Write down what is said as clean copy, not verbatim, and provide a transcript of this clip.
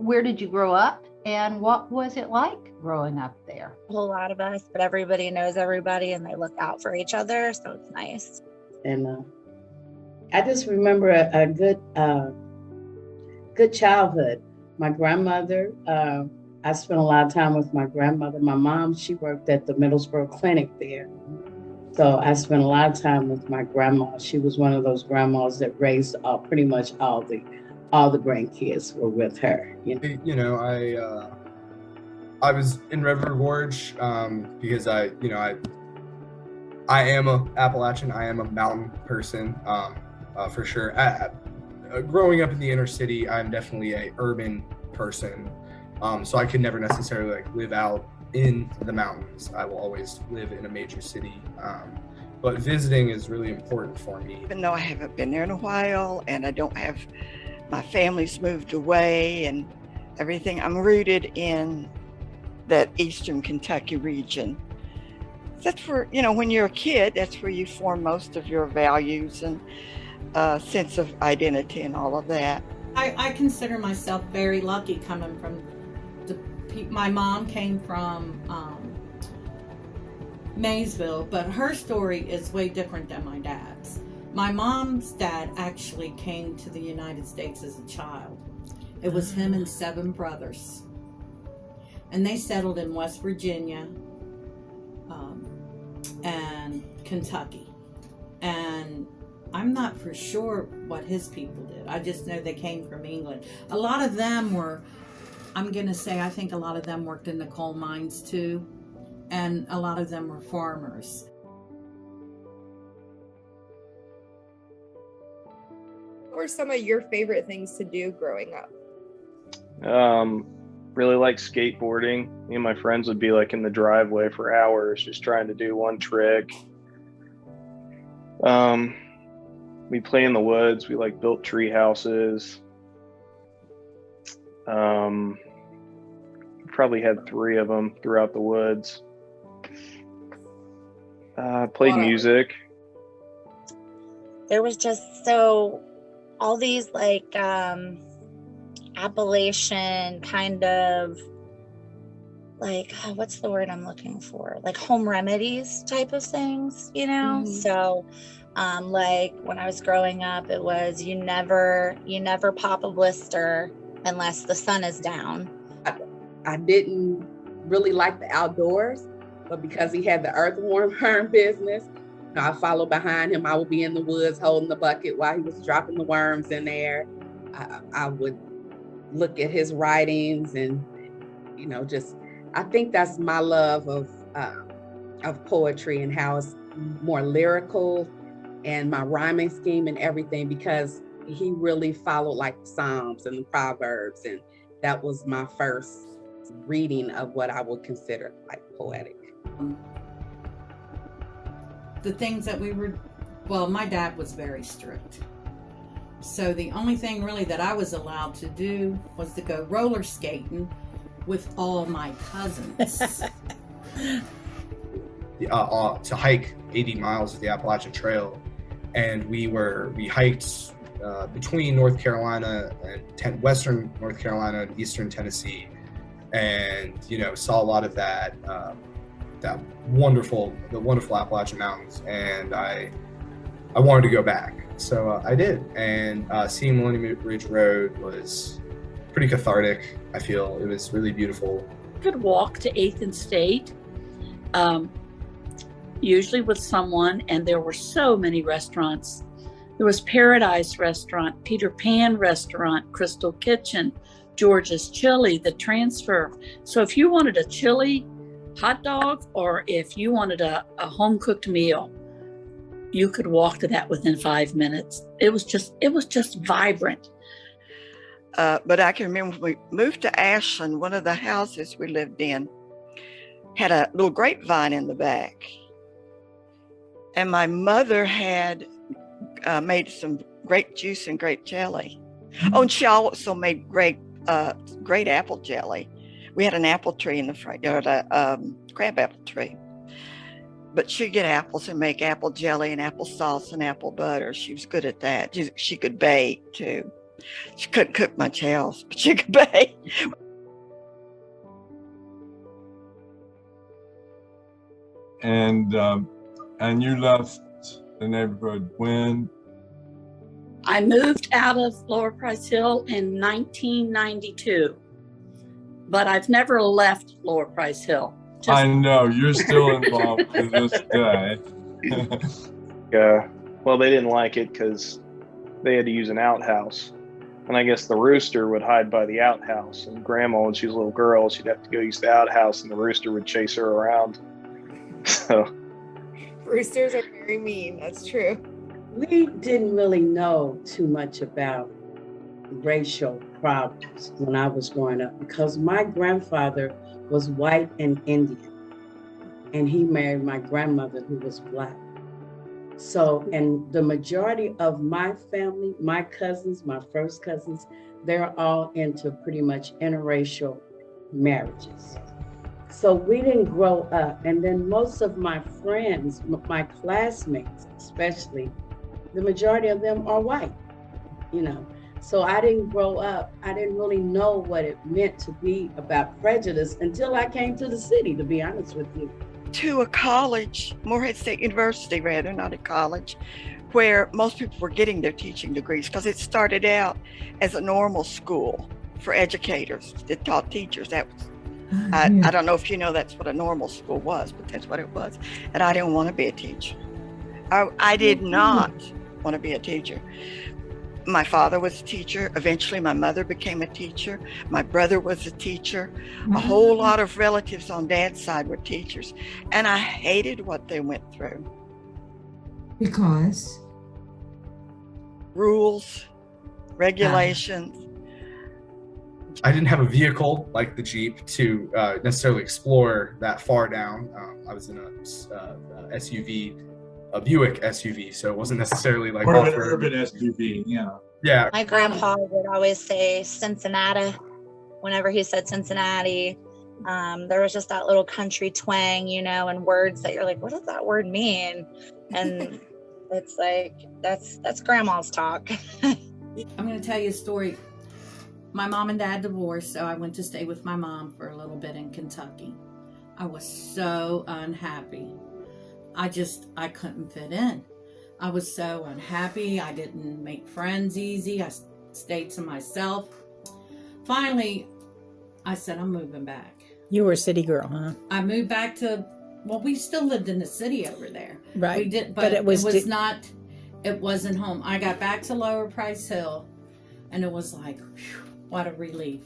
where did you grow up, and what was it like growing up there? A whole lot of us, but everybody knows everybody and they look out for each other, so it's nice. And I just remember a good childhood. My grandmother, I spent a lot of time with my grandmother. My mom, she worked at the Middlesbrough Clinic there. So I spent a lot of time with my grandma. She was one of those grandmas that raised pretty much all the grandkids were with her. I was in River Gorge because I am a Appalachian. I am a mountain person for sure. Growing up in the inner city, I'm definitely a urban person. So I could never necessarily live out in the mountains. I will always live in a major city. But visiting is really important for me. Even though I haven't been there in a while and I don't have, my family's moved away and everything, I'm rooted in that Eastern Kentucky region. That's where, when you're a kid, that's where you form most of your values and sense of identity and all of that. I consider myself very lucky coming from my mom came from Maysville, but her story is way different than my dad's. My mom's dad actually came to the United States as a child. It was him and 7 brothers. And they settled in West Virginia and Kentucky. And I'm not for sure what his people did. I just know they came from England. A lot of them were, I'm going to say, I think a lot of them worked in the coal mines too. And a lot of them were farmers. What were some of your favorite things to do growing up? Really like skateboarding. Me and my friends would be in the driveway for hours just trying to do one trick. We play in the woods. We built tree houses. Probably had 3 of them throughout the woods. Played music. There was just all these Appalachian kind of what's the word I'm looking for? Home remedies type of things, Mm-hmm. So when I was growing up, it was you never pop a blister unless the sun is down. I didn't really like the outdoors, but because he had the earthworm business, I followed behind him. I would be in the woods holding the bucket while he was dropping the worms in there. I would look at his writings and, I think that's my love of poetry and how it's more lyrical and my rhyming scheme and everything, because he really followed the Psalms and the Proverbs. And that was my first reading of what I would consider poetic. The things that my dad was very strict. So the only thing really that I was allowed to do was to go roller skating with all my cousins. To hike 80 miles of the Appalachian Trail. And we hiked between North Carolina and western North Carolina and eastern Tennessee. And, saw a lot of the wonderful Appalachian Mountains. And I wanted to go back. So I did. And seeing Millennium Ridge Road was pretty cathartic. I feel it was really beautiful. I could walk to 8th and State, usually with someone, and there were so many restaurants. There was Paradise Restaurant, Peter Pan Restaurant, Crystal Kitchen, George's Chili, The Transfer. So if you wanted a chili hot dog or if you wanted a home-cooked meal, you could walk to that within 5 minutes. It was just vibrant. But I can remember when we moved to Ashland, one of the houses we lived in had a little grapevine in the back. And my mother had made some grape juice and grape jelly. Oh, and she also made great apple jelly. We had an apple tree in the front yard, a crab apple tree. But she'd get apples and make apple jelly and applesauce and apple butter. She was good at that. She could bake too. She couldn't cook much else, but she could bake. And you left the neighborhood when? I moved out of Lower Price Hill in 1992, but I've never left Lower Price Hill. I know, you're still involved to this day. Yeah. Well, they didn't like it because they had to use an outhouse. And I guess the rooster would hide by the outhouse. And Grandma, when she was a little girl, she'd have to go use the outhouse and the rooster would chase her around. So Roosters are very mean. That's true. We didn't really know too much about racial problems when I was growing up because my grandfather was white and Indian, and he married my grandmother who was Black. So, and the majority of my family, my cousins, my first cousins, they're all into pretty much interracial marriages. So we didn't grow up. And then most of my friends, my classmates especially, the majority of them are white, you know. So I didn't grow up, I didn't really know what it meant to be about prejudice until I came to the city, to be honest with you. To a college, Morehead State University rather, not a college, where most people were getting their teaching degrees because it started out as a normal school for educators that taught teachers. That was, I don't know if you know that's what a normal school was, but that's what it was. And I didn't want to be a teacher. I did not want to be a teacher. My father was a teacher. Eventually, my mother became a teacher. My brother was a teacher. A whole lot of relatives on Dad's side were teachers. And I hated what they went through. Because? Rules, regulations. I didn't have a vehicle like the Jeep to necessarily explore that far down. I was in a SUV, a Buick SUV, so it wasn't necessarily like more of an urban SUV. Yeah. My grandpa would always say Cincinnati. Whenever he said Cincinnati, there was just that little country twang, you know, and words that you're like, what does that word mean? And it's like, that's grandma's talk. I'm going to tell you a story. My mom and dad divorced, so I went to stay with my mom for a little bit in Kentucky. I was so unhappy. I couldn't fit in. I was so unhappy. I didn't make friends easy. I stayed to myself. Finally, I said, I'm moving back. You were a city girl, huh? I moved back to, well, we still lived in the city over there. Right. We did, but it wasn't home. I got back to Lower Price Hill, and it was like, whew, what a relief.